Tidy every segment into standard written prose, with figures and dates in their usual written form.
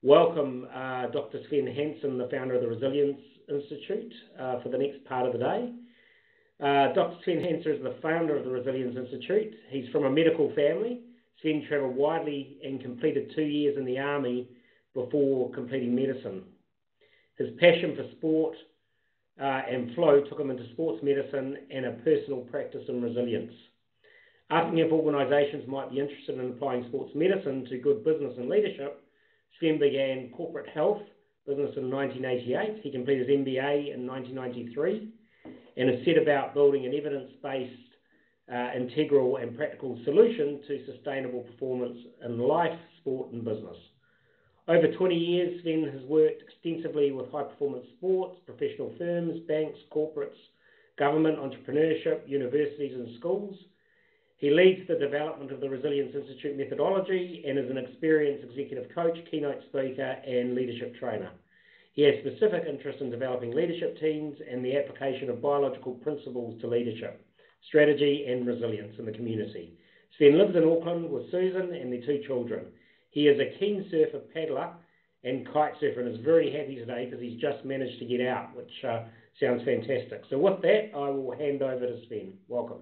welcome Dr. Sven Hansen, the founder of the Resilience Institute, for the next part of the day. Dr. Sven Hansen is the founder of the Resilience Institute. He's from a medical family. Sven travelled widely and completed 2 years in the army before completing medicine. His passion for sport and flow took him into sports medicine and a personal practice in resilience. Asking if organisations might be interested in applying sports medicine to good business and leadership, Sven began corporate health business in 1988. He completed his MBA in 1993 and has set about building an evidence-based, integral and practical solution to sustainable performance in life, sport and business. Over 20 years, Sven has worked extensively with high-performance sports, professional firms, banks, corporates, government, entrepreneurship, universities and schools. He leads the development of the Resilience Institute methodology and is an experienced executive coach, keynote speaker and leadership trainer. He has specific interest in developing leadership teams and the application of biological principles to leadership, strategy and resilience in the community. Sven lives in Auckland with Susan and their 2 children. He is a keen surfer, paddler and kite surfer and is very happy today because he's just managed to get out, which sounds fantastic. So with that, I will hand over to Sven. Welcome.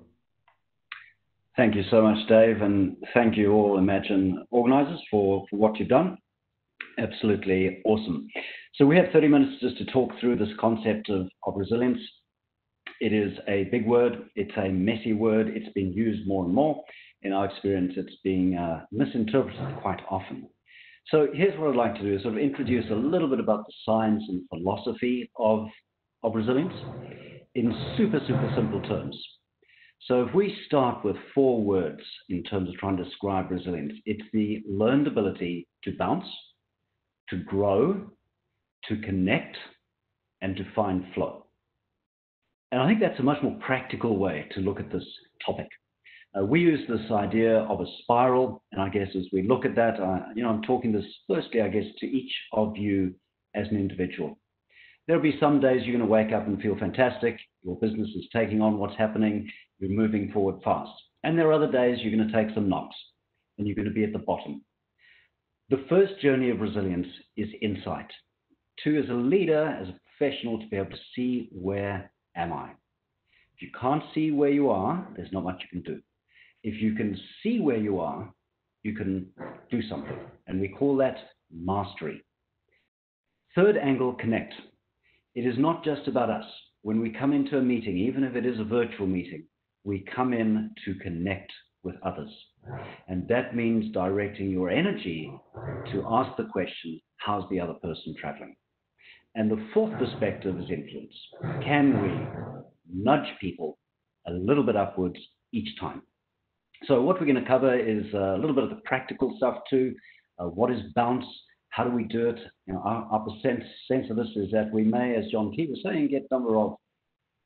Thank you so much, Dave, and thank you all Imagine organisers for what you've done. Absolutely awesome. So we have 30 minutes just to talk through this concept of resilience. It is a big word. It's a messy word. It's been used more and more. In our experience, it's being misinterpreted quite often. So here's what I'd like to do is sort of introduce a little bit about the science and philosophy of resilience in super simple terms. So if we start with 4 words in terms of trying to describe resilience, it's the learned ability to bounce, to grow, to connect, and to find flow. And I think that's a much more practical way to look at this topic. We use this idea of a spiral, and I guess as we look at that, I'm talking this firstly, I guess, to each of you as an individual. There'll be some days you're going to wake up and feel fantastic. Your business is taking on what's happening. You're moving forward fast. And there are other days you're going to take some knocks and you're going to be at the bottom. The first journey of resilience is insight. 2, as a leader, as a professional, to be able to see where am I. If you can't see where you are, there's not much you can do. If you can see where you are, you can do something. And we call that mastery. Third angle, connect. It is not just about us. When we come into a meeting, even if it is a virtual meeting, we come in to connect with others. And that means directing your energy to ask the question, how's the other person traveling? And the 4th perspective is influence. Can we nudge people a little bit upwards each time? So what we're going to cover is a little bit of the practical stuff too. What is bounce? How do we do it? Our sense of this is that we may, as John Key was saying, get a number of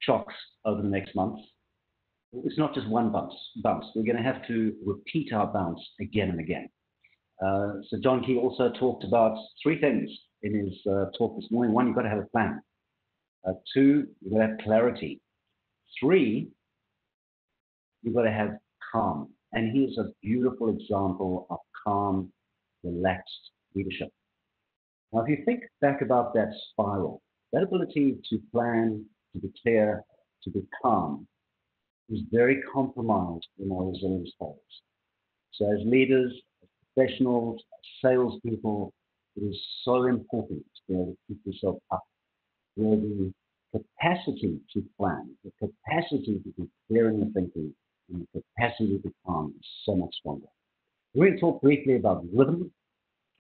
shocks over the next month. It's not just one bounce. We're going to have to repeat our bounce again and again. So John Key also talked about 3 things in his talk this morning. 1, you've got to have a plan. 2, you've got to have clarity. 3, you've got to have calm. And here's a beautiful example of calm, relaxed leadership. Now, if you think back about that spiral, that ability to plan, to be clear, to be calm, is very compromised in our resilience phase. So as leaders, as professionals, as salespeople, it is so important to be able to keep yourself up, where the capacity to plan, the capacity to be clear in your thinking, and the capacity to be calm is so much stronger. We're going to talk briefly about rhythm.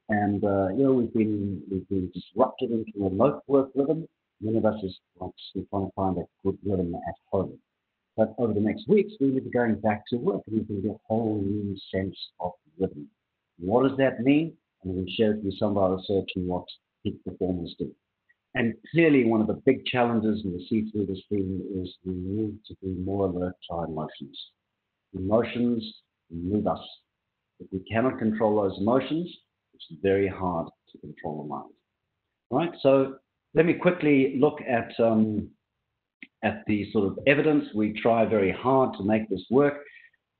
And we've been disrupted into a remote work rhythm. Many of us is trying to find a good rhythm at home. But over the next weeks, we will be going back to work and we can get a whole new sense of rhythm. What does that mean? And we'll share with you some of our research and what peak performers do. And clearly, one of the big challenges, and we'll see through this theme, is we need to be more alert to our emotions. Emotions move us. If we cannot control those emotions, it's very hard to control the mind. All right, so let me quickly look at the sort of evidence. We try very hard to make this work.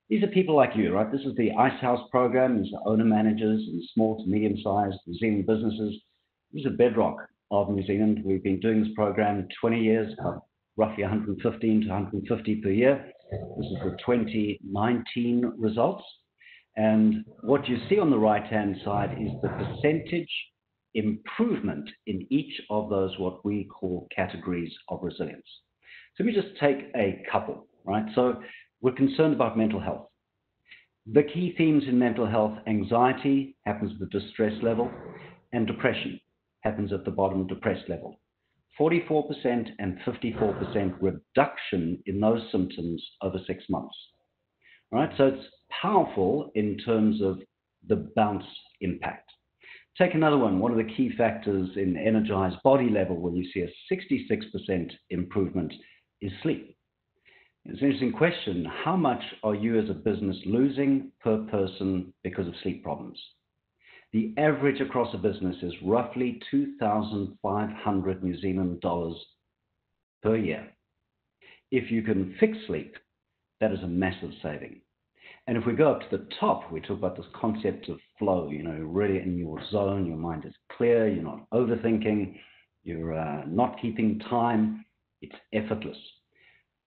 These are people like you, right? This is the Ice House program. These are owner-managers and small to medium-sized New Zealand businesses. This is a bedrock of New Zealand. We've been doing this program 20 years, roughly 115 to 150 per year. This is the 2019 results. And what you see on the right-hand side is the percentage improvement in each of those what we call categories of resilience. So we just take a couple, right? So we're concerned about mental health. The key themes in mental health: anxiety happens at the distress level, and depression happens at the bottom depressed level. 44% and 54% reduction in those symptoms over 6 months. All right, so it's powerful in terms of the bounce impact. Take another one. One of the key factors in energized body level, where you see a 66% improvement, is sleep. It's an interesting question. How much are you as a business losing per person because of sleep problems? The average across a business is roughly 2,500 New Zealand dollars per year. If you can fix sleep, that is a massive saving. And if we go up to the top, we talk about this concept of flow, really in your zone, your mind is clear, you're not overthinking, you're not keeping time, it's effortless.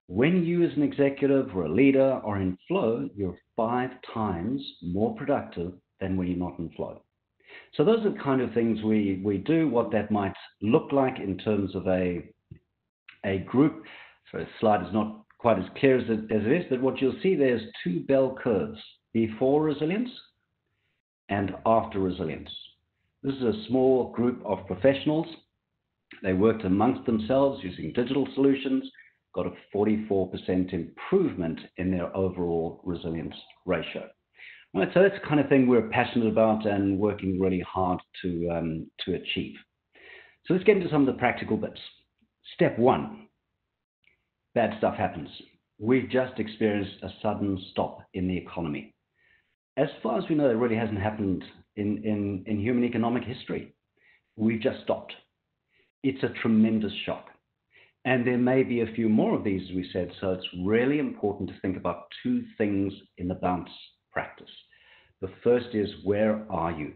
When you as an executive or a leader are in flow, you're 5 times more productive than when you're not in flow. So those are the kind of things we do, what that might look like in terms of a group. So the slide is not quite as clear as it is, but what you'll see there's 2 bell curves, before resilience and after resilience. This is a small group of professionals. They worked amongst themselves using digital solutions, got a 44% improvement in their overall resilience ratio. Right, so that's the kind of thing we're passionate about and working really hard to achieve. So let's get into some of the practical bits. Step 1, bad stuff happens. We've just experienced a sudden stop in the economy. As far as we know, it really hasn't happened in human economic history. We've just stopped. It's a tremendous shock. And there may be a few more of these, as we said, so it's really important to think about 2 things in the bounce practice. The first is, where are you?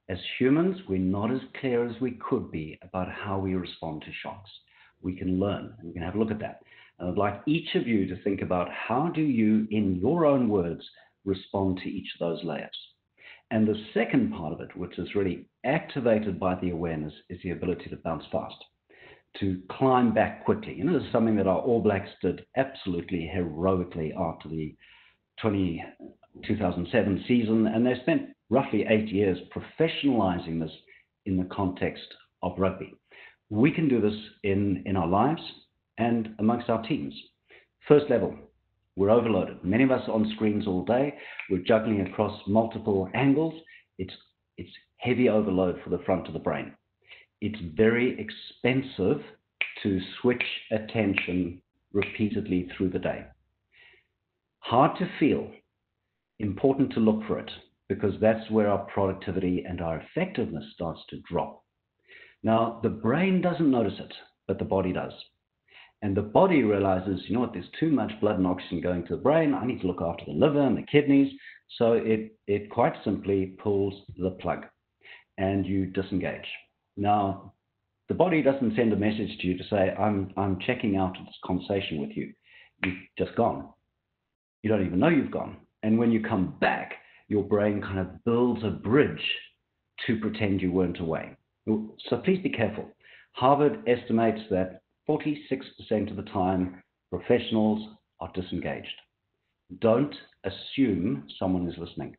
As humans, we're not as clear as we could be about how we respond to shocks. We can learn, and we can have a look at that. And I'd like each of you to think about, how do you, in your own words, respond to each of those layers? And the second part of it, which is really activated by the awareness, is the ability to bounce fast, to climb back quickly. This is something that our All Blacks did absolutely heroically after the 2007 season, and they spent roughly 8 years professionalizing this in the context of rugby. We can do this in our lives and amongst our teams. First level, we're overloaded. Many of us are on screens all day. We're juggling across multiple angles. It's heavy overload for the front of the brain. It's very expensive to switch attention repeatedly through the day. Hard to feel, important to look for it, because that's where our productivity and our effectiveness starts to drop. Now, the brain doesn't notice it, but the body does. And the body realizes, there's too much blood and oxygen going to the brain. I need to look after the liver and the kidneys. So it quite simply pulls the plug and you disengage. Now, the body doesn't send a message to you to say, I'm checking out of this conversation with you. You've just gone. You don't even know you've gone. And when you come back, your brain kind of builds a bridge to pretend you weren't away. So please be careful. Harvard estimates that 46% of the time, professionals are disengaged. Don't assume someone is listening,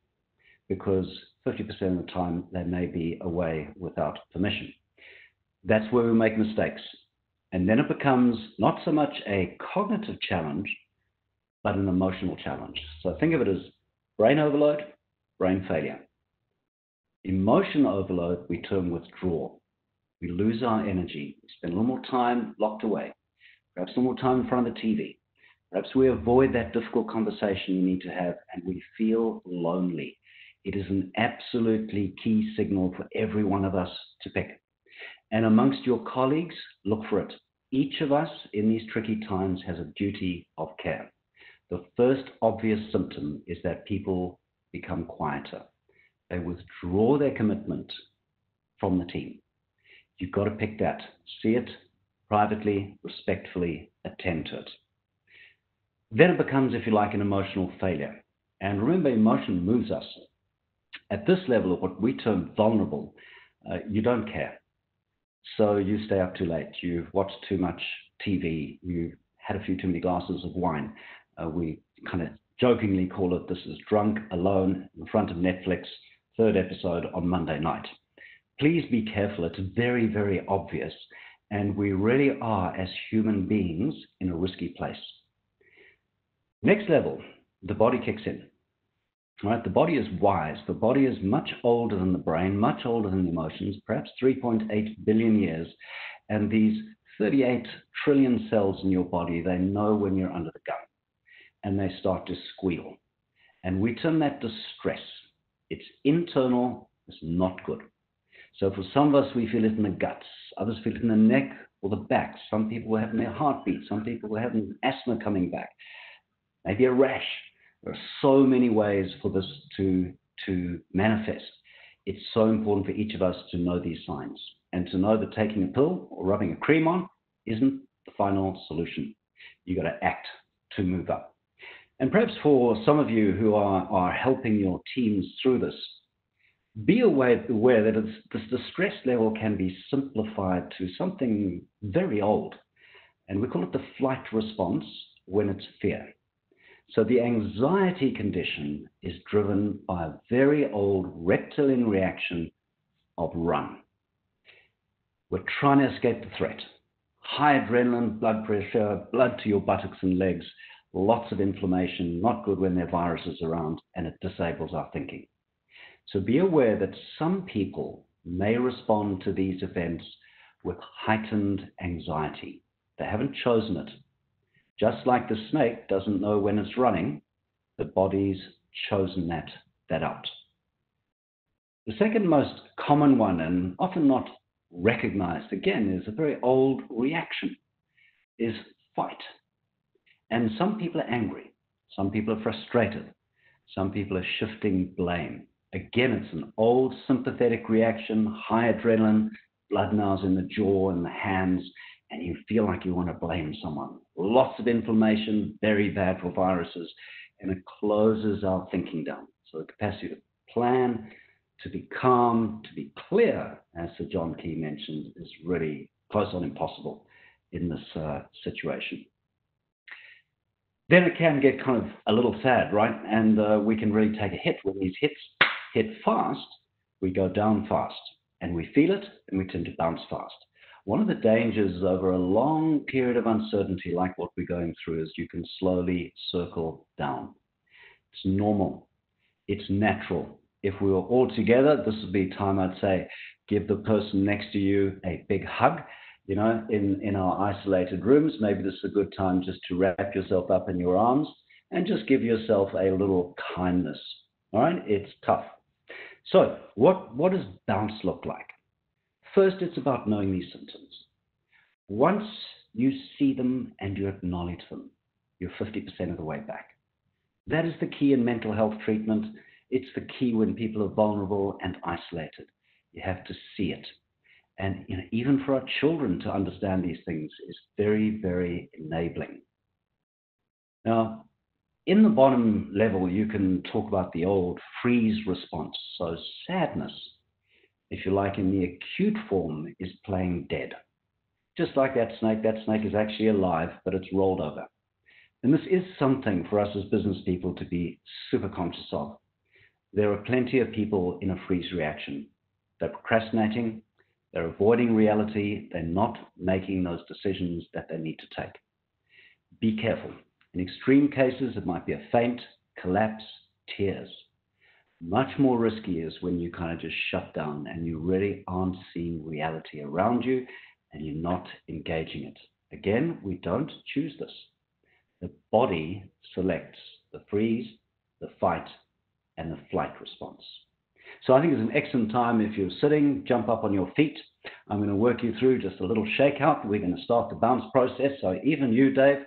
because 50% of the time they may be away without permission. That's where we make mistakes. And then it becomes not so much a cognitive challenge, but an emotional challenge. So think of it as brain overload, brain failure. Emotion overload, we term withdrawal. We lose our energy. We spend a little more time locked away, perhaps a little more time in front of the TV. Perhaps we avoid that difficult conversation we need to have, and we feel lonely. It is an absolutely key signal for every one of us to pick. And amongst your colleagues, look for it. Each of us in these tricky times has a duty of care. The first obvious symptom is that people become quieter. They withdraw their commitment from the team. You've got to pick that. See it privately, respectfully, attend to it. Then it becomes, if you like, an emotional failure. And remember, emotion moves us. At this level of what we term vulnerable, you don't care. So you stay up too late. You've watched too much TV. You've had a few too many glasses of wine. We kind of jokingly call it, this is drunk, alone, in front of Netflix, third episode on Monday night. Please be careful. It's very, very obvious. And we really are, as human beings, in a risky place. Next level, the body kicks in. Right? The body is wise. The body is much older than the brain, much older than the emotions, perhaps 3.8 billion years. And these 38 trillion cells in your body, they know when you're under the gun. And they start to squeal. And we term that distress. It's internal, it's not good. So for some of us, we feel it in the guts. Others feel it in the neck or the back. Some people will have their heartbeat. Some people will have asthma coming back. Maybe a rash. There are so many ways for this to manifest. It's so important for each of us to know these signs and to know that taking a pill or rubbing a cream on isn't the final solution. You've got to act to move up. And perhaps for some of you who are helping your teams through this, be aware that the stress level can be simplified to something very old. And we call it the flight response when it's fear. So the anxiety condition is driven by a very old reptilian reaction of run. We're trying to escape the threat. High adrenaline, blood pressure, blood to your buttocks and legs, lots of inflammation, not good when there are viruses around, and it disables our thinking. So be aware that some people may respond to these events with heightened anxiety. They haven't chosen it. Just like the snake doesn't know when it's running, the body's chosen that out. The second most common one, and often not recognized, again, is a very old reaction, is fight. And some people are angry. Some people are frustrated. Some people are shifting blame. Again, it's an old sympathetic reaction, high adrenaline, blood now is in the jaw and the hands, and you feel like you want to blame someone. Lots of inflammation, very bad for viruses, and it closes our thinking down. So the capacity to plan, to be calm, to be clear, as Sir John Key mentioned, is really close on impossible in this situation. Then it can get kind of a little sad, right? And we can really take a hit. When these hits hit fast, we go down fast, and we feel it, and we tend to bounce fast. One of the dangers over a long period of uncertainty like what we're going through is you can slowly circle down. It's normal. It's natural. If we were all together, this would be time, I'd say, give the person next to you a big hug. You know, in our isolated rooms, maybe this is a good time just to wrap yourself up in your arms and just give yourself a little kindness. All right? It's tough. So what does bounce look like? First, it's about knowing these symptoms. Once you see them and you acknowledge them, you're 50% of the way back. That is the key in mental health treatment. It's the key when people are vulnerable and isolated. You have to see it. And even for our children to understand these things is very, very enabling. Now, in the bottom level, you can talk about the old freeze response. So sadness, if you like, in the acute form, is playing dead. Just like that snake is actually alive, but it's rolled over. And this is something for us as business people to be super conscious of. There are plenty of people in a freeze reaction. They're procrastinating, they're avoiding reality, they're not making those decisions that they need to take. Be careful. In extreme cases, it might be a faint, collapse, tears. Much more risky is when you kind of just shut down and you really aren't seeing reality around you and you're not engaging it. Again, we don't choose this. The body selects the freeze, the fight, and the flight response. So I think it's an excellent time if you're sitting, jump up on your feet. I'm going to work you through just a little shakeout. We're going to start the bounce process. So even you, Dave,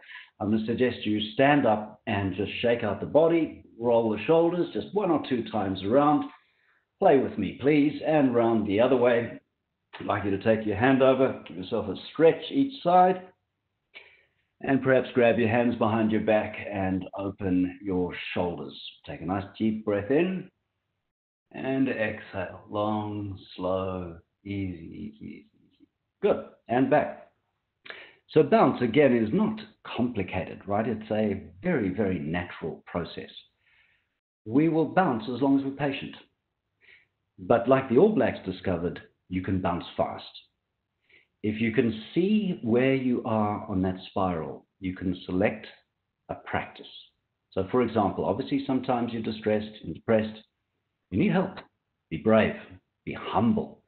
I'm going to suggest you stand up and just shake out the body, roll the shoulders just 1 or 2 times around. Play with me, please, and round the other way. I'd like you to take your hand over, give yourself a stretch each side, and perhaps grab your hands behind your back and open your shoulders. Take a nice deep breath in and exhale. Long, slow, easy, easy, easy. Good. And back. So bounce, again, is not complicated, right? It's a very, very natural process. We will bounce as long as we're patient. But like the All Blacks discovered, you can bounce fast. If you can see where you are on that spiral, you can select a practice. So for example, obviously sometimes you're distressed and depressed. You need help. Be brave. Be humble.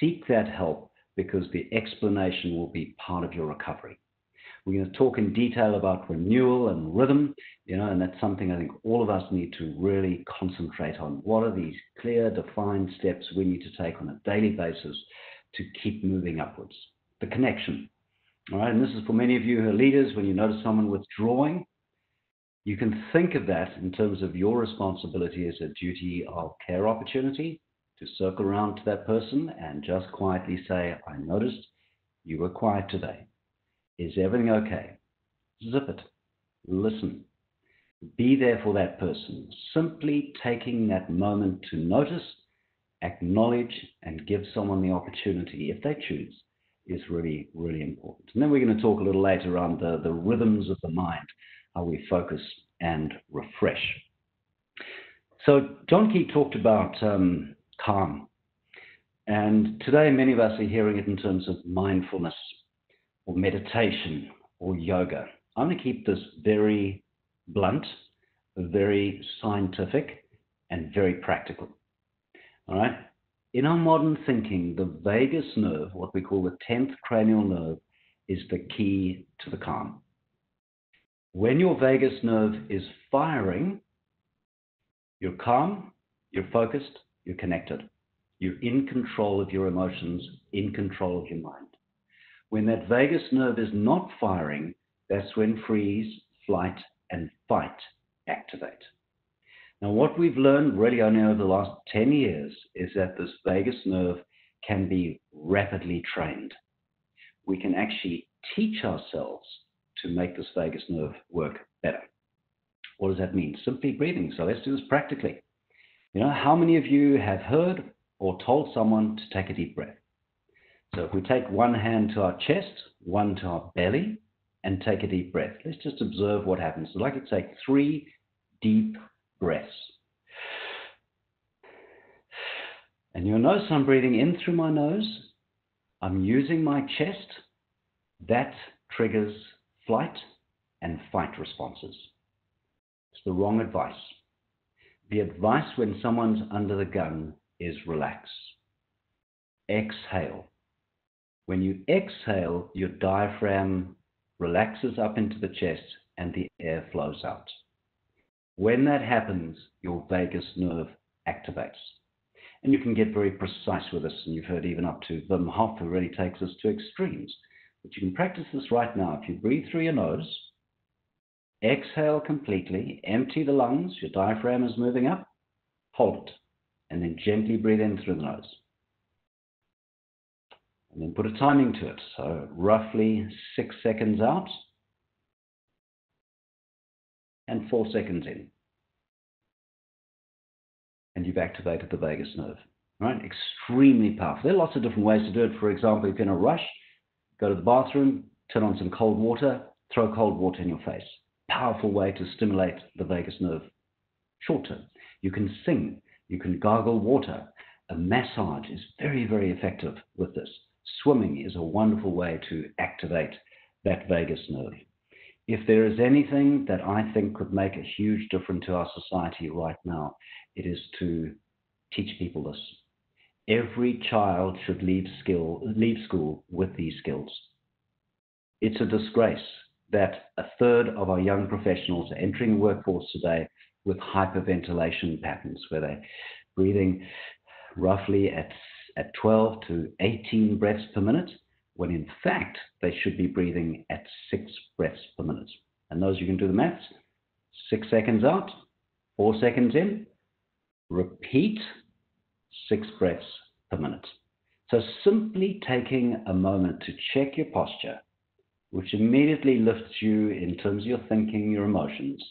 Seek that help because the explanation will be part of your recovery. We're going to talk in detail about renewal and rhythm, and that's something I think all of us need to really concentrate on. What are these clear, defined steps we need to take on a daily basis to keep moving upwards? The connection, all right? And this is for many of you who are leaders. When you notice someone withdrawing, you can think of that in terms of your responsibility as a duty of care opportunity to circle around to that person and just quietly say, I noticed you were quiet today. Is everything okay? Zip it. Listen. Be there for that person. Simply taking that moment to notice, acknowledge, and give someone the opportunity, if they choose, is really, really important. And then we're going to talk a little later around the rhythms of the mind, how we focus and refresh. So John Key talked about calm. And today many of us are hearing it in terms of mindfulness or meditation or yoga. I'm going to keep this very blunt, very scientific, and very practical. All right? In our modern thinking, the vagus nerve, what we call the 10th cranial nerve, is the key to the calm. When your vagus nerve is firing, you're calm, you're focused, you're connected. You're in control of your emotions, in control of your mind. When that vagus nerve is not firing, that's when freeze, flight, and fight activate. Now, what we've learned really only over the last 10 years is that this vagus nerve can be rapidly trained. We can actually teach ourselves to make this vagus nerve work better. What does that mean? Simply breathing. So let's do this practically. How many of you have heard or told someone to take a deep breath? So if we take one hand to our chest, one to our belly, and take a deep breath, let's just observe what happens. So I'd like you to take 3 deep breaths. And you'll notice I'm breathing in through my nose. I'm using my chest. That triggers flight and fight responses. It's the wrong advice. The advice when someone's under the gun is relax. Exhale. When you exhale, your diaphragm relaxes up into the chest and the air flows out. When that happens, your vagus nerve activates. And you can get very precise with this, and you've heard even up to Wim Hof, who really takes us to extremes. But you can practice this right now. If you breathe through your nose, exhale completely, empty the lungs, your diaphragm is moving up, hold it, and then gently breathe in through the nose. And then put a timing to it. So roughly 6 seconds out and 4 seconds in. And you've activated the vagus nerve. Right? Extremely powerful. There are lots of different ways to do it. For example, if you're in a rush, go to the bathroom, turn on some cold water, throw cold water in your face. Powerful way to stimulate the vagus nerve. Short term. You can sing. You can gargle water. A massage is very, very effective with this. Swimming is a wonderful way to activate that vagus nerve. If there is anything that I think could make a huge difference to our society right now, it is to teach people this. Every child should leave school with these skills. It's a disgrace that 1/3 of our young professionals are entering the workforce today with hyperventilation patterns, where they're breathing roughly at 12 to 18 breaths per minute, when in fact they should be breathing at 6 breaths per minute. And those you can do the maths. 6 seconds out, 4 seconds in. Repeat 6 breaths per minute. So simply taking a moment to check your posture, which immediately lifts you in terms of your thinking, your emotions.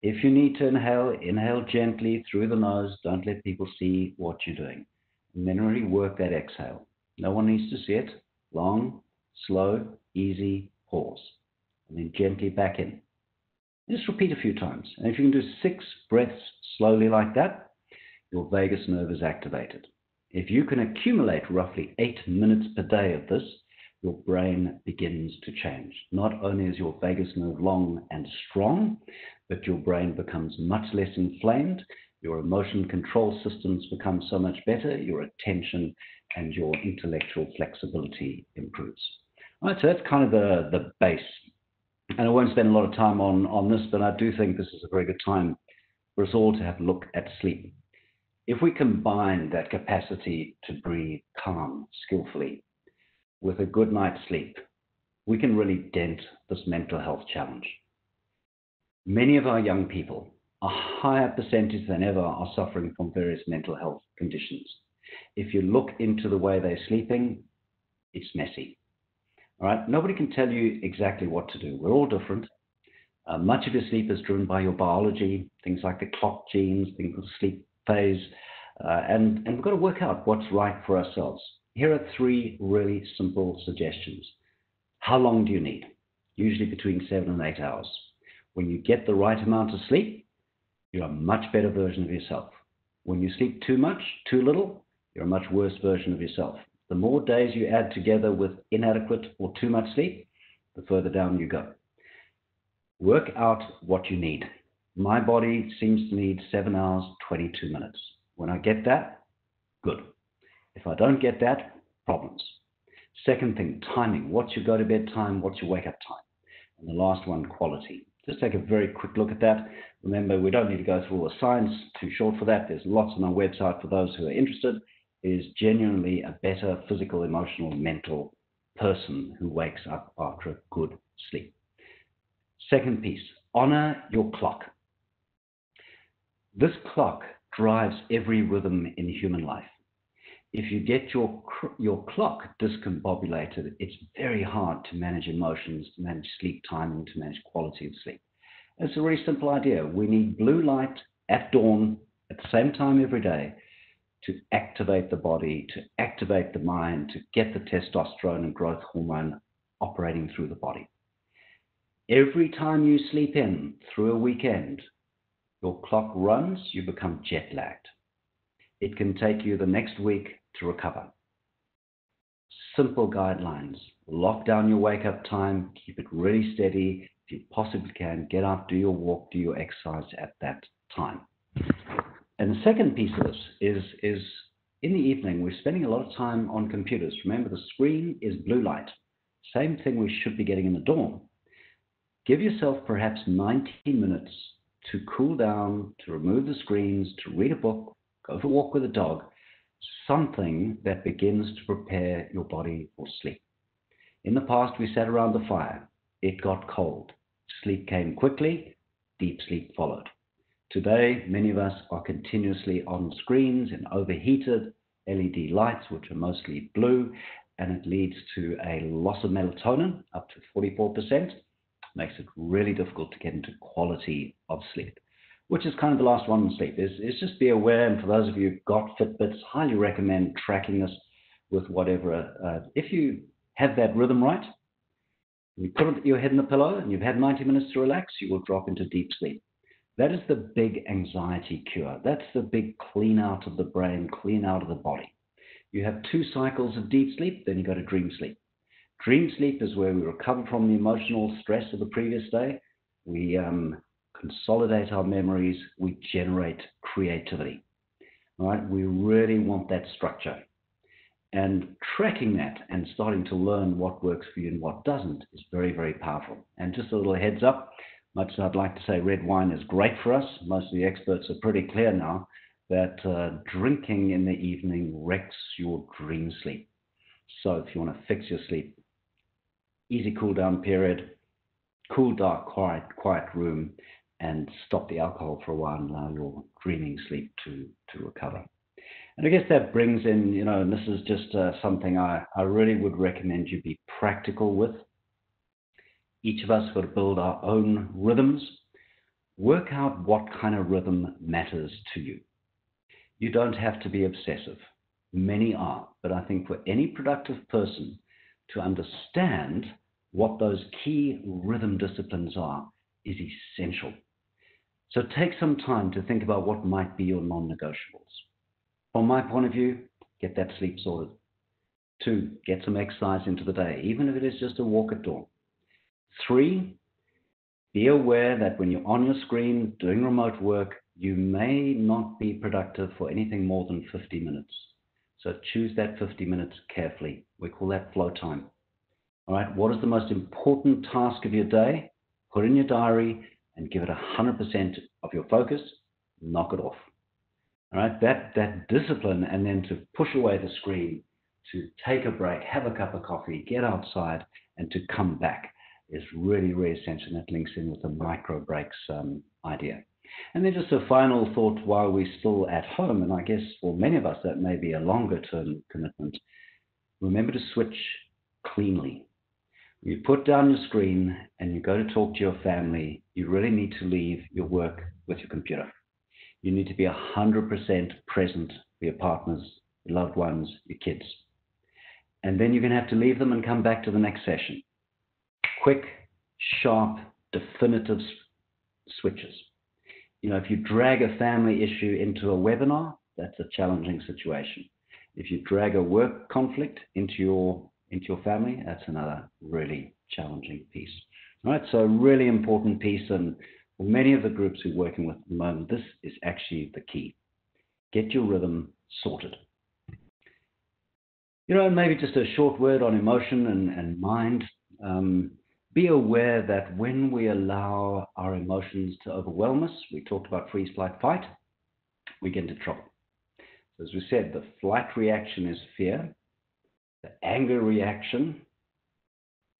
If you need to inhale, inhale gently through the nose. Don't let people see what you're doing. And then really work that exhale. No one needs to see it. Long, slow, easy, pause. And then gently back in. Just repeat a few times. And if you can do 6 breaths slowly like that, your vagus nerve is activated. If you can accumulate roughly 8 minutes per day of this, your brain begins to change. Not only is your vagus nerve long and strong, but your brain becomes much less inflamed, your emotion control systems become so much better, your attention and your intellectual flexibility improves. All right, so that's kind of the base. And I won't spend a lot of time on this, but I do think this is a very good time for us all to have a look at sleep. If we combine that capacity to breathe calm, skillfully, with a good night's sleep, we can really dent this mental health challenge. Many of our young people, a higher percentage than ever, are suffering from various mental health conditions. If you look into the way they're sleeping, it's messy. All right, nobody can tell you exactly what to do. We're all different. Much of your sleep is driven by your biology, things like the clock genes, things like the sleep phase, and we've got to work out what's right for ourselves. Here are 3 really simple suggestions. How long do you need? Usually between 7 and 8 hours. When you get the right amount of sleep, you're a much better version of yourself. When you sleep too much, too little, you're a much worse version of yourself. The more days you add together with inadequate or too much sleep, the further down you go. Work out what you need. My body seems to need 7 hours, 22 minutes. When I get that, good. If I don't get that, problems. Second thing, timing. What's your go-to-bed time? What's your wake-up time? And the last one, quality. Just take a very quick look at that. Remember, we don't need to go through all the science, too short for that. There's lots on our website for those who are interested. It is genuinely a better physical, emotional, mental person who wakes up after a good sleep. Second piece, honor your clock. This clock drives every rhythm in human life. If you get your clock discombobulated, it's very hard to manage emotions, to manage sleep timing, to manage quality of sleep. It's a really simple idea. We need blue light at dawn at the same time every day to activate the body, to activate the mind, to get the testosterone and growth hormone operating through the body. Every time you sleep in through a weekend, your clock runs, you become jet lagged. It can take you the next week to recover. Simple guidelines. Lock down your wake-up time. Keep it really steady. If you possibly can, get up, do your walk, do your exercise at that time. And the second piece of this is in the evening, we're spending a lot of time on computers. Remember, the screen is blue light. Same thing we should be getting in the dawn. Give yourself perhaps 90 minutes to cool down, to remove the screens, to read a book, go for a walk with a dog, something that begins to prepare your body for sleep. In the past, we sat around the fire. It got cold. Sleep came quickly. Deep sleep followed. Today, many of us are continuously on screens and overheated LED lights, which are mostly blue, and it leads to a loss of melatonin, up to 44%. Makes it really difficult to get into quality of sleep, which is kind of the last one on sleep, is just be aware. And for those of you who've got Fitbits, highly recommend tracking this with whatever. If you have that rhythm right, you put your head in the pillow and you've had 90 minutes to relax, you will drop into deep sleep. That is the big anxiety cure. That's the big clean out of the brain, clean out of the body. You have 2 cycles of deep sleep, then you go to dream sleep. Dream sleep is where we recover from the emotional stress of the previous day. We consolidate our memories. We generate creativity. All right? We really want that structure. And tracking that and starting to learn what works for you and what doesn't is very, very powerful. And just a little heads up, much as I'd like to say red wine is great for us, most of the experts are pretty clear now that drinking in the evening wrecks your dream sleep. So if you want to fix your sleep, easy cool down period, cool, dark, quiet room, and stop the alcohol for a while and allow your dreaming sleep to recover. And I guess that brings in, and this is just something I really would recommend you be practical with. Each of us have got to build our own rhythms. Work out what kind of rhythm matters to you. You don't have to be obsessive. Many are, but I think for any productive person to understand what those key rhythm disciplines are is essential. So take some time to think about what might be your non-negotiables. From my point of view, get that sleep sorted. 2, get some exercise into the day, even if it is just a walk at dawn. 3, be aware that when you're on your screen doing remote work, you may not be productive for anything more than 50 minutes. So choose that 50 minutes carefully. We call that flow time. All right, what is the most important task of your day? Put in your diary and give it 100% of your focus. Knock it off. All right, that discipline, and then to push away the screen, to take a break, have a cup of coffee, get outside, and to come back is really, really essential. That links in with the micro breaks idea. And then just a final thought while we're still at home, and I guess for many of us that may be a longer term commitment, remember to switch cleanly. When you put down your screen and you go to talk to your family, you really need to leave your work with your computer. You need to be 100% present for your partners, your loved ones, your kids. And then you're going to have to leave them and come back to the next session. Quick, sharp, definitive switches. If you drag a family issue into a webinar, that's a challenging situation. If you drag a work conflict into your family, that's another really challenging piece. All right, so a really important piece, and for many of the groups we're working with at the moment, this is actually the key. Get your rhythm sorted. Maybe just a short word on emotion and mind. Be aware that when we allow our emotions to overwhelm us, we talked about freeze, flight, fight, we get into trouble. So as we said, the flight reaction is fear. The anger reaction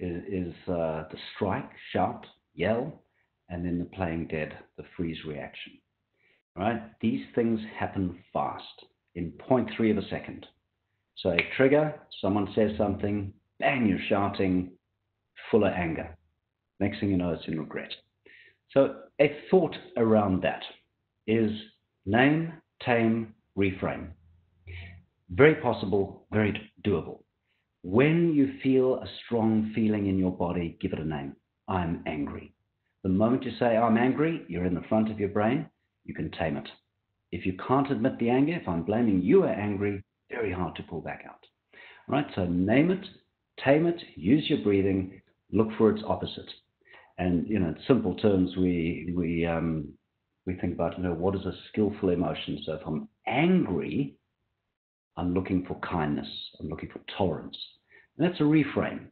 is the strike, shout, yell, and then the playing dead, the freeze reaction. All right? These things happen fast, in 0.3 of a second. So a trigger, someone says something, bang, you're shouting, full of anger. Next thing you know, it's in regret. So a thought around that is name, tame, reframe. Very possible, very doable. When you feel a strong feeling in your body, give it a name. I'm angry. The moment you say, I'm angry, you're in the front of your brain, you can tame it. If you can't admit the anger, if I'm blaming you are angry, very hard to pull back out. All right, so name it, tame it, use your breathing, look for its opposite. And, in simple terms, we think about, what is a skillful emotion? So if I'm angry, I'm looking for kindness, I'm looking for tolerance. And that's a reframe.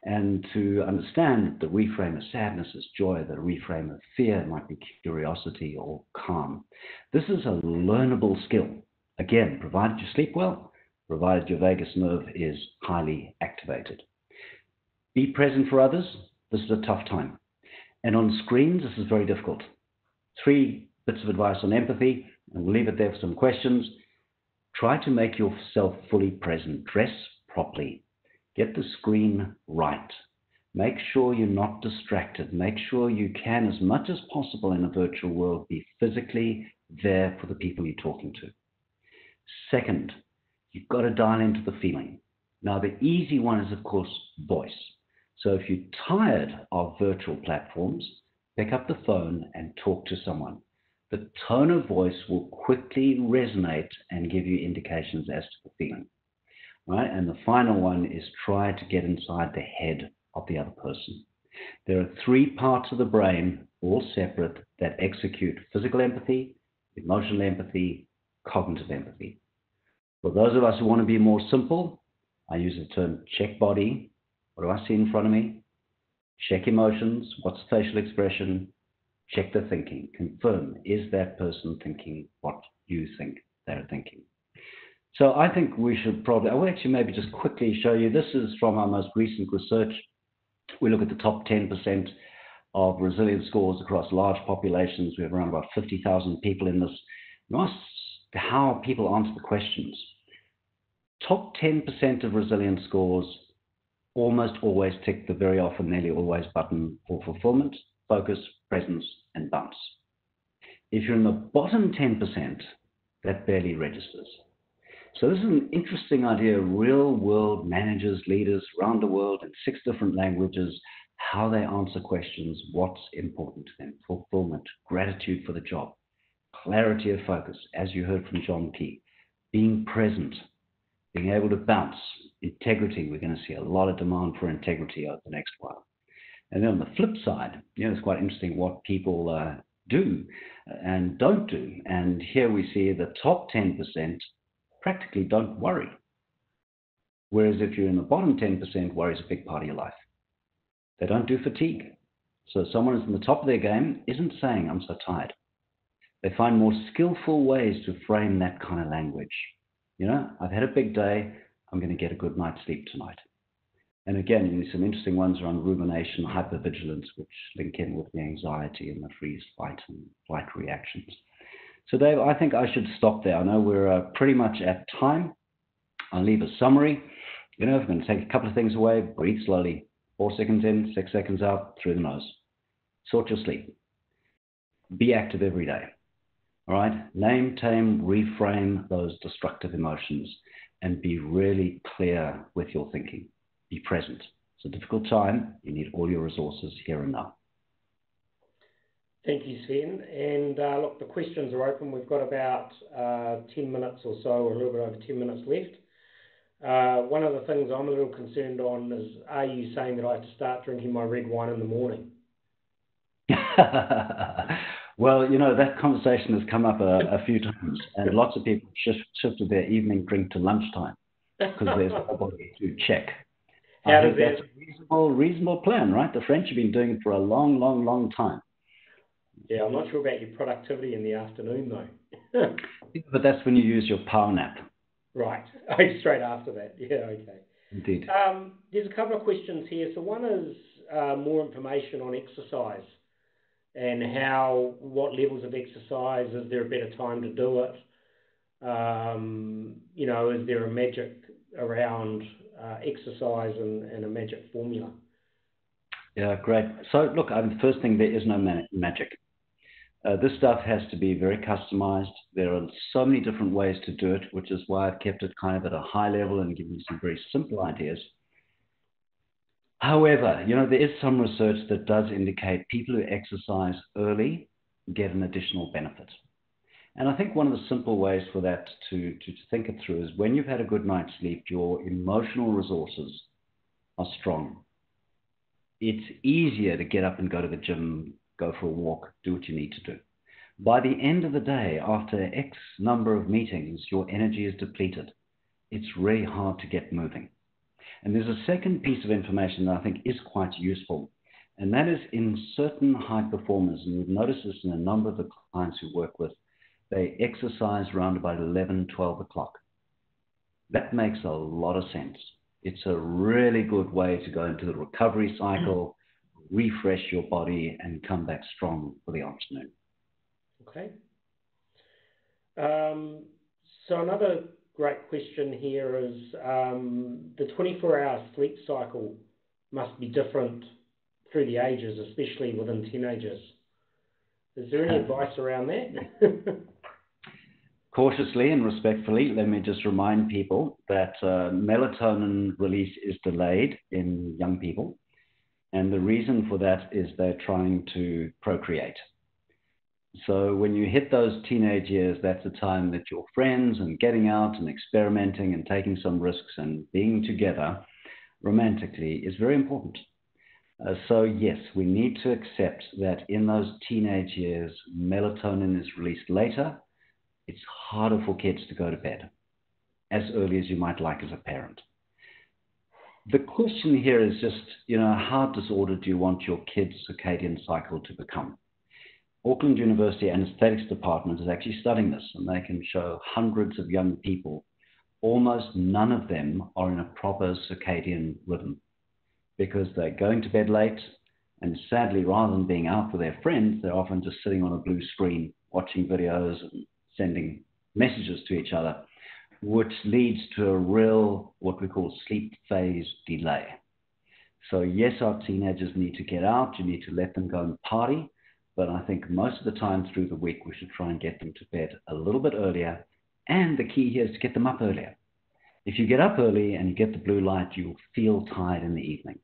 And to understand the reframe of sadness is joy, the reframe of fear might be curiosity or calm. This is a learnable skill. Again, provided you sleep well, provided your vagus nerve is highly activated. Be present for others. This is a tough time. And on screens, this is very difficult. 3 bits of advice on empathy, and we'll leave it there for some questions. Try to make yourself fully present. Dress properly. Get the screen right. Make sure you're not distracted. Make sure you can, as much as possible in a virtual world, be physically there for the people you're talking to. Second, you've got to dial into the feeling. Now, the easy one is, of course, voice. So if you're tired of virtual platforms, pick up the phone and talk to someone. The tone of voice will quickly resonate and give you indications as to the feeling. Right? And the final one is try to get inside the head of the other person. There are 3 parts of the brain, all separate, that execute physical empathy, emotional empathy, cognitive empathy. For those of us who want to be more simple, I use the term check body. What do I see in front of me? Check emotions. What's facial expression? Check the thinking. Confirm, is that person thinking what you think they're thinking? So I think we should probably, I will actually maybe just quickly show you. This is from our most recent research. We look at the top 10% of resilience scores across large populations. We have around about 50,000 people in this. You ask how people answer the questions. Top 10% of resilience scores almost always tick the very often, nearly always button for fulfillment, focus, presence, and bounce. If you're in the bottom 10%, that barely registers. So this is an interesting idea. Real world managers, leaders around the world in 6 different languages, how they answer questions, what's important to them, fulfillment, gratitude for the job, clarity of focus, as you heard from John Key, being present, being able to bounce, integrity. We're going to see a lot of demand for integrity over the next while. And then on the flip side, it's quite interesting what people do and don't do. And here we see the top 10% practically don't worry. Whereas if you're in the bottom 10%, worry is a big part of your life. They don't do fatigue. So someone who's in the top of their game isn't saying, I'm so tired. They find more skillful ways to frame that kind of language. I've had a big day. I'm going to get a good night's sleep tonight. And again, some interesting ones around rumination, hypervigilance, which link in with the anxiety and the freeze, fight, and flight reactions. So Dave, I think I should stop there. I know we're pretty much at time. I'll leave a summary. If I'm going to take a couple of things away, breathe slowly. 4 seconds in, 6 seconds out, through the nose. Sort your sleep. Be active every day. All right? Name, tame, reframe those destructive emotions and be really clear with your thinking. Be present. It's a difficult time. You need all your resources here and now. Thank you, Sven. And look, the questions are open. We've got about 10 minutes or so, or a little bit over 10 minutes left. One of the things I'm a little concerned on is, are you saying that I have to start drinking my red wine in the morning? Well, that conversation has come up a few times, and lots of people shifted their evening drink to lunchtime because there's nobody to check. I think that's a reasonable plan, right? The French have been doing it for a long, long, long time. Yeah, I'm not sure about your productivity in the afternoon, though. But that's when you use your power nap. Right. Straight after that. Yeah, okay. Indeed. There's a couple of questions here. So one is more information on exercise and what levels of exercise, is there a better time to do it? Is there a magic around exercise and a magic formula? Yeah, great. So look, the first thing, there is no magic. This stuff has to be very customized. There are so many different ways to do it, which is why I've kept it kind of at a high level and given you some very simple ideas. However, there is some research that does indicate people who exercise early get an additional benefit. And I think one of the simple ways for that to think it through is when you've had a good night's sleep, your emotional resources are strong. It's easier to get up and go to the gym, go for a walk, do what you need to do. By the end of the day, after X number of meetings, your energy is depleted. It's really hard to get moving. And there's a second piece of information that I think is quite useful, and that is in certain high performers, and we've noticed this in a number of the clients we work with, they exercise around about 11, 12 o'clock. That makes a lot of sense. It's a really good way to go into the recovery cycle, refresh your body, and come back strong for the afternoon. Okay. So another great question here is the 24-hour sleep cycle must be different through the ages, especially within teenagers. Is there any advice around that? Cautiously and respectfully, let me just remind people that melatonin release is delayed in young people. And the reason for that is they're trying to procreate. So when you hit those teenage years, that's the time that your friends and getting out and experimenting and taking some risks and being together romantically is very important. So yes, we need to accept that in those teenage years, melatonin is released later. It's harder for kids to go to bed as early as you might like as a parent. The question here is just, how disordered do you want your kids' circadian cycle to become? Auckland University Anesthetics Department is actually studying this, and they can show hundreds of young people. Almost none of them are in a proper circadian rhythm because they're going to bed late, And sadly, rather than being out with their friends, they're often just sitting on a blue screen, watching videos and sending messages to each other, which leads to a real, what we call sleep phase delay. So yes, our teenagers need to get out. You need to let them go and party. But I think most of the time through the week, we should try and get them to bed a little bit earlier. And the key here is to get them up earlier. If you get up early and you get the blue light, you'll feel tired in the evening.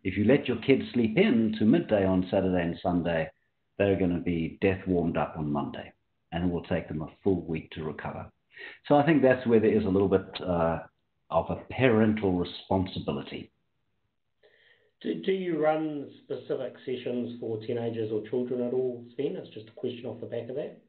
If you let your kids sleep in to midday on Saturday and Sunday, they're going to be death warmed up on Monday. And it will take them a full week to recover. So I think that's where there is a little bit of a parental responsibility. Do you run specific sessions for teenagers or children at all, Sven? It's just a question off the back of that.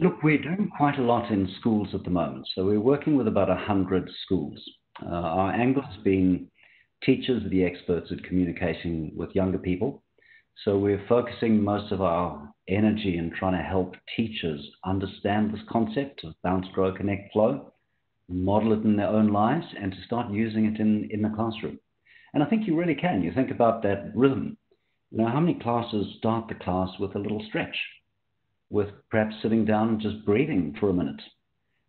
Look, we're doing quite a lot in schools at the moment. So we're working with about 100 schools. Our angle has been teachers are the experts at communicating with younger people. So we're focusing most of our energy in trying to help teachers understand this concept of bounce, grow, connect, flow, model it in their own lives, and to start using it in the classroom. And I think you really can. You think about that rhythm. You know, how many classes start the class with a little stretch, with perhaps sitting down and just breathing for a minute,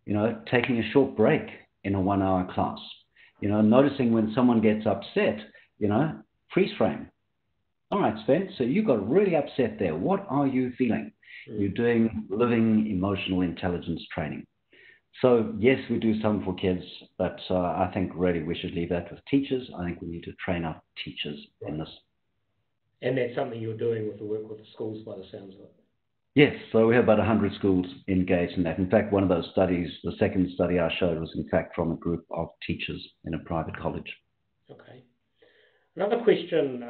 you know, taking a short break in a 1 hour class, you know, noticing when someone gets upset, you know, freeze frame. All right, Sven, so you got really upset there. What are you feeling? You're doing living emotional intelligence training. So yes, we do some for kids, but I think really we should leave that with teachers. I think we need to train up teachers in this. And that's something you're doing with the work with the schools by the sounds of it. Yes, so we have about 100 schools engaged in that. In fact, one of those studies, the second study I showed, was in fact from a group of teachers in a private college. Okay. Another question,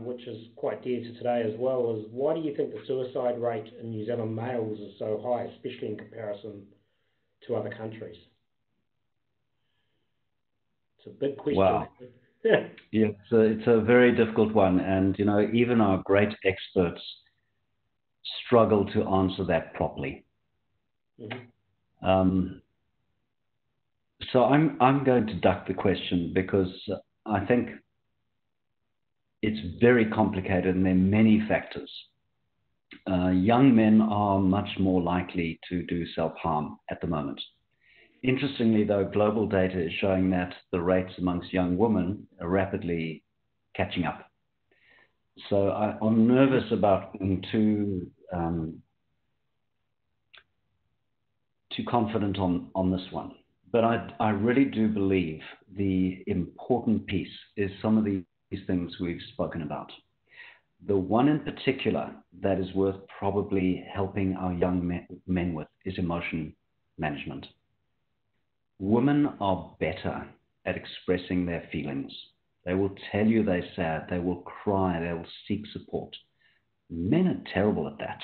which is quite dear to today as well, is why do you think the suicide rate in New Zealand males is so high, especially in comparison to other countries? It's a big question. Wow. Yeah, it's a very difficult one. And, you know, even our great experts struggle to answer that properly. Mm-hmm. So I'm going to duck the question because I think it's very complicated and there are many factors. Young men are much more likely to do self-harm at the moment. Interestingly, though, global data is showing that the rates amongst young women are rapidly catching up. So I'm nervous about being too confident on this one. But I really do believe the important piece is some of these things we've spoken about. The one in particular that is worth probably helping our young men with is emotion management. Women are better at expressing their feelings. They will tell you they're sad. They will cry. They will seek support. Men are terrible at that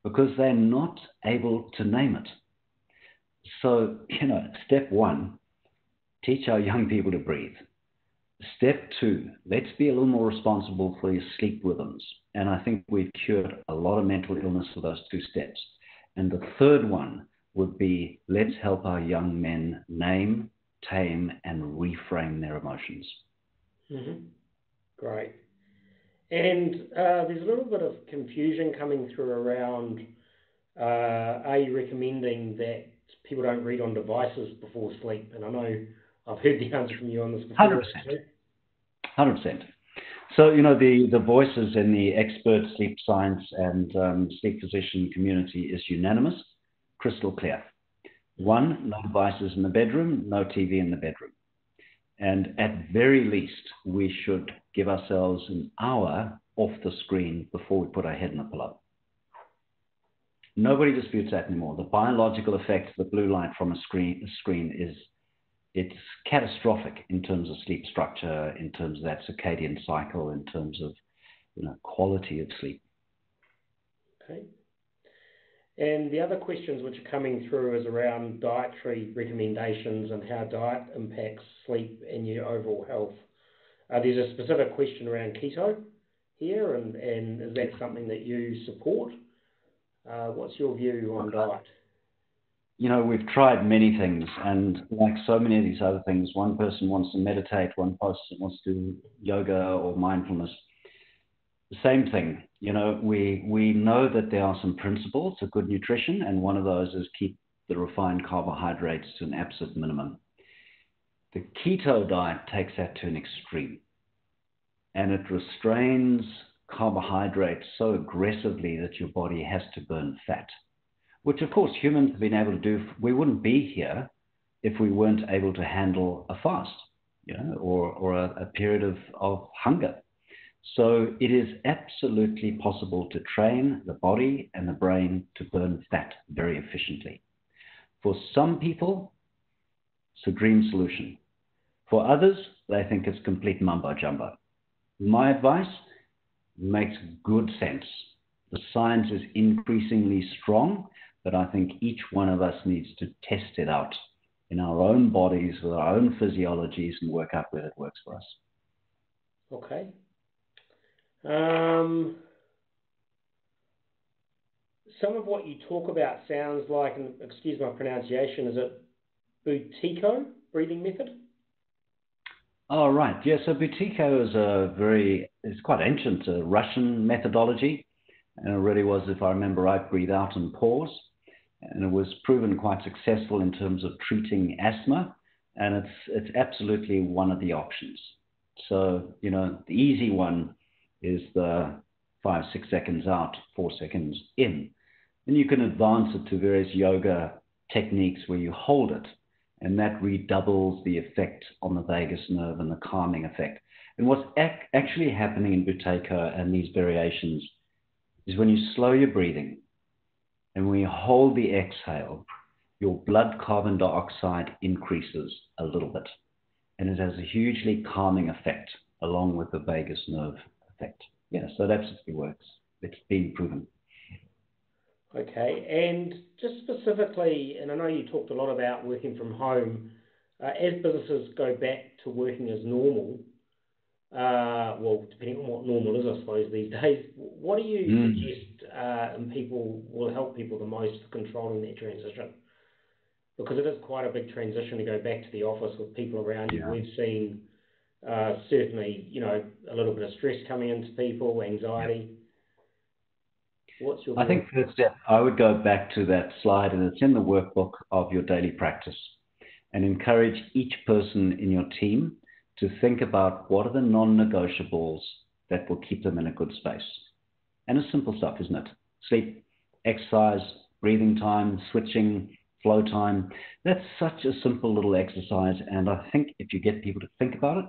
because they're not able to name it. So, you know, step one, teach our young people to breathe. Step two, let's be a little more responsible for your sleep rhythms. And I think we've cured a lot of mental illness with those two steps. And the third one would be, let's help our young men name, tame, and reframe their emotions. Mm-hmm. Great. And there's a little bit of confusion coming through around, are you recommending that people don't read on devices before sleep? And I know I've heard the answer from you on this before. 100%. So, you know, the voices in the expert sleep science and sleep physician community is unanimous, crystal clear. One, no devices in the bedroom, no TV in the bedroom. And at very least, we should give ourselves an hour off the screen before we put our head in a pillow. Nobody disputes that anymore. The biological effect of the blue light from a screen is it's catastrophic in terms of sleep structure, in terms of that circadian cycle, in terms of, you know, quality of sleep. Okay. And the other questions which are coming through is around dietary recommendations and how diet impacts sleep and your overall health. There's a specific question around keto here, and is that something that you support? What's your view on diet? we've tried many things, and like so many of these other things, one person wants to meditate, one person wants to do yoga or mindfulness. The same thing, we know that there are some principles of good nutrition, and one of those is keep the refined carbohydrates to an absolute minimum. The keto diet takes that to an extreme, and it restrains carbohydrates so aggressively that your body has to burn fat, which of course humans have been able to do. We wouldn't be here if we weren't able to handle a fast, or a period of hunger. So it is absolutely possible to train the body and the brain to burn fat very efficiently. For some people, it's a dream solution. For others, they think it's complete mumbo jumbo. My advice makes good sense. The science is increasingly strong, but I think each one of us needs to test it out in our own bodies with our own physiologies and work out whether it works for us. Okay. Some of what you talk about sounds like, and excuse my pronunciation, is it Buteyko breathing method? Oh, right. Yeah, so Buteyko is it's quite ancient, a Russian methodology. And it really was, if I remember right, breathe out and pause. And it was proven quite successful in terms of treating asthma. And it's absolutely one of the options. So, the easy one is the 5-6 seconds out, 4 seconds in. And you can advance it to various yoga techniques where you hold it, and that redoubles the effect on the vagus nerve and the calming effect. And what's actually happening in Buteyko and these variations is when you slow your breathing and when you hold the exhale, your blood carbon dioxide increases a little bit. And it has a hugely calming effect along with the vagus nerve effect. Yeah, so that absolutely works. It's been proven. Okay, and just specifically, and I know you talked a lot about working from home, as businesses go back to working as normal, well, depending on what normal is, I suppose, these days, what do you suggest and people will help people the most for controlling that transition? Because it is quite a big transition to go back to the office with people around you. We've seen certainly, a little bit of stress coming into people, anxiety. What's your view? I think first step, I would go back to that slide, and it's in the workbook of your daily practice, and encourage each person in your team to think about what are the non-negotiables that will keep them in a good space. And it's simple stuff, isn't it? Sleep, exercise, breathing time, switching, flow time. That's such a simple little exercise. And I think if you get people to think about it,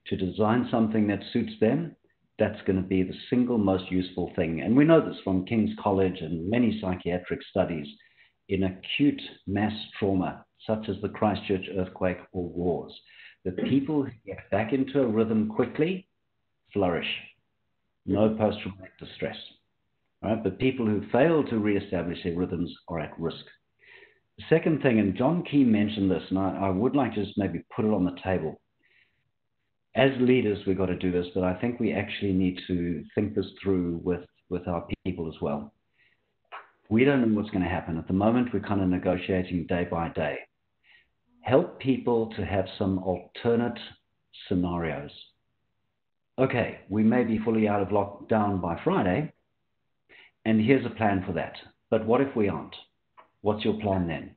to design something that suits them, that's going to be the single most useful thing. And we know this from King's College and many psychiatric studies. In acute mass trauma, such as the Christchurch earthquake or wars, the people who get back into a rhythm quickly flourish. No post-traumatic distress. Right? But people who fail to reestablish their rhythms are at risk. The second thing, and John Key mentioned this, and I would like to just maybe put it on the table. As leaders, we've got to do this, but I think we actually need to think this through with our people as well. We don't know what's going to happen. At the moment, we're kind of negotiating day by day. Help people to have some alternate scenarios. Okay, we may be fully out of lockdown by Friday, and here's a plan for that. But what if we aren't? What's your plan then?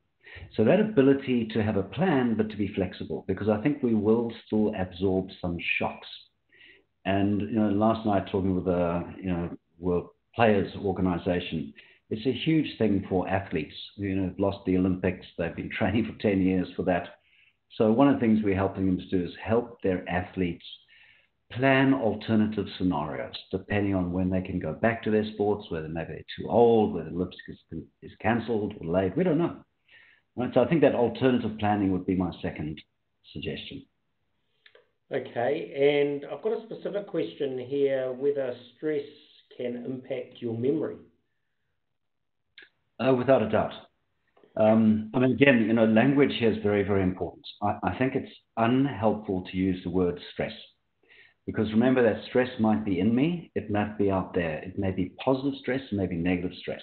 So that ability to have a plan, but to be flexible, because I think we will still absorb some shocks. And last night talking with a World Players Organization, it's a huge thing for athletes. Who've lost the Olympics. They've been training for 10 years for that. So one of the things we're helping them to do is help their athletes plan alternative scenarios, depending on when they can go back to their sports, whether maybe they're too old, whether the Olympics is cancelled or delayed. We don't know. Right, so I think that alternative planning would be my second suggestion. Okay, and I've got a specific question here, whether stress can impact your memory. Without a doubt. Again, language here is very, very important. I think it's unhelpful to use the word stress, because remember that stress might be in me, it might be out there. It may be positive stress, it may be negative stress.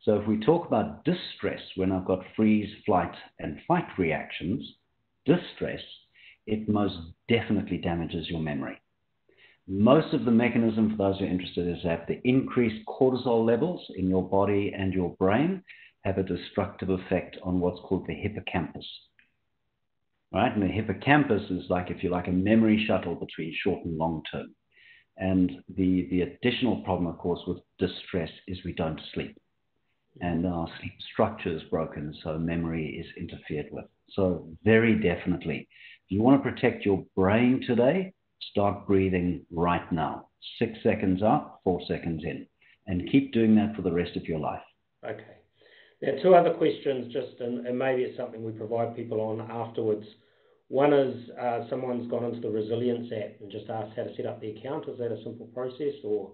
So if we talk about distress, when I've got freeze, flight, and fight reactions, distress, it most definitely damages your memory. Most of the mechanism, for those who are interested, is that the increased cortisol levels in your body and your brain have a destructive effect on what's called the hippocampus. Right? And the hippocampus is like, if you like, a memory shuttle between short and long term. And the additional problem, of course, with distress is we don't sleep. And our sleep structure is broken, so memory is interfered with. So very definitely, if you want to protect your brain today, start breathing right now. 6 seconds out, 4 seconds in. And keep doing that for the rest of your life. Okay. Now, two other questions, and maybe it's something we provide people on afterwards. One is someone's gone into the Resilience app and just asked how to set up the account. Is that a simple process, or?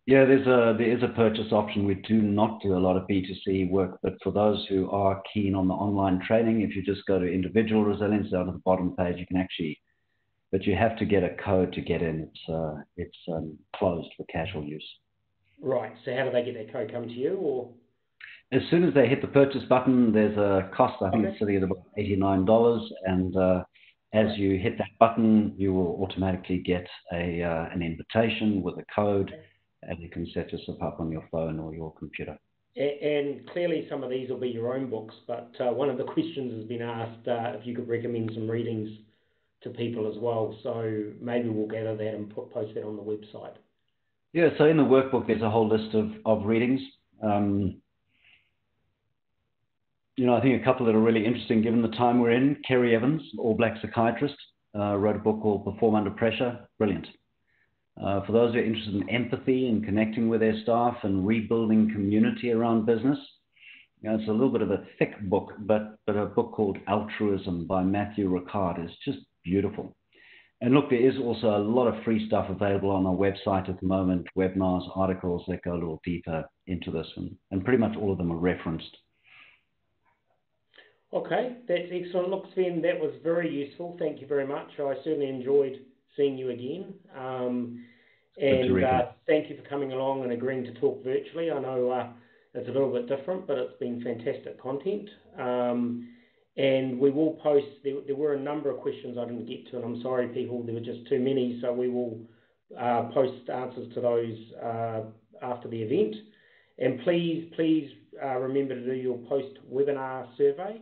Yeah, there is a purchase option. We do not do a lot of B2C work, but for those who are keen on the online training, if you just go to individual resilience down at the bottom page, you can actually, but you have to get a code to get in. It's closed for casual use. Right. So how do they get that code? Come to you, or? As soon as they hit the purchase button, there's a cost. I think it's sitting at about $89, and as you hit that button, you will automatically get an invitation with a code, and you can set yourself up on your phone or your computer. And clearly some of these will be your own books, but one of the questions has been asked if you could recommend some readings to people as well. So maybe we'll gather that and post that on the website. Yeah, so in the workbook, there's a whole list of readings. I think a couple that are really interesting given the time we're in. Kerry Evans, All Black psychiatrist, wrote a book called Perform Under Pressure. Brilliant. For those who are interested in empathy and connecting with their staff and rebuilding community around business, it's a little bit of a thick book, but a book called Altruism by Matthew Ricard is just beautiful. And look, there is also a lot of free stuff available on our website at the moment, webinars, articles that go a little deeper into this, and pretty much all of them are referenced. Okay, that's excellent. Look, Sven, that was very useful. Thank you very much. I certainly enjoyed seeing you again. Thank you for coming along and agreeing to talk virtually. I know it's a little bit different, but it's been fantastic content. And we will post, there were a number of questions I didn't get to, and I'm sorry, people, there were just too many, so we will post answers to those after the event. And please remember to do your post-webinar survey.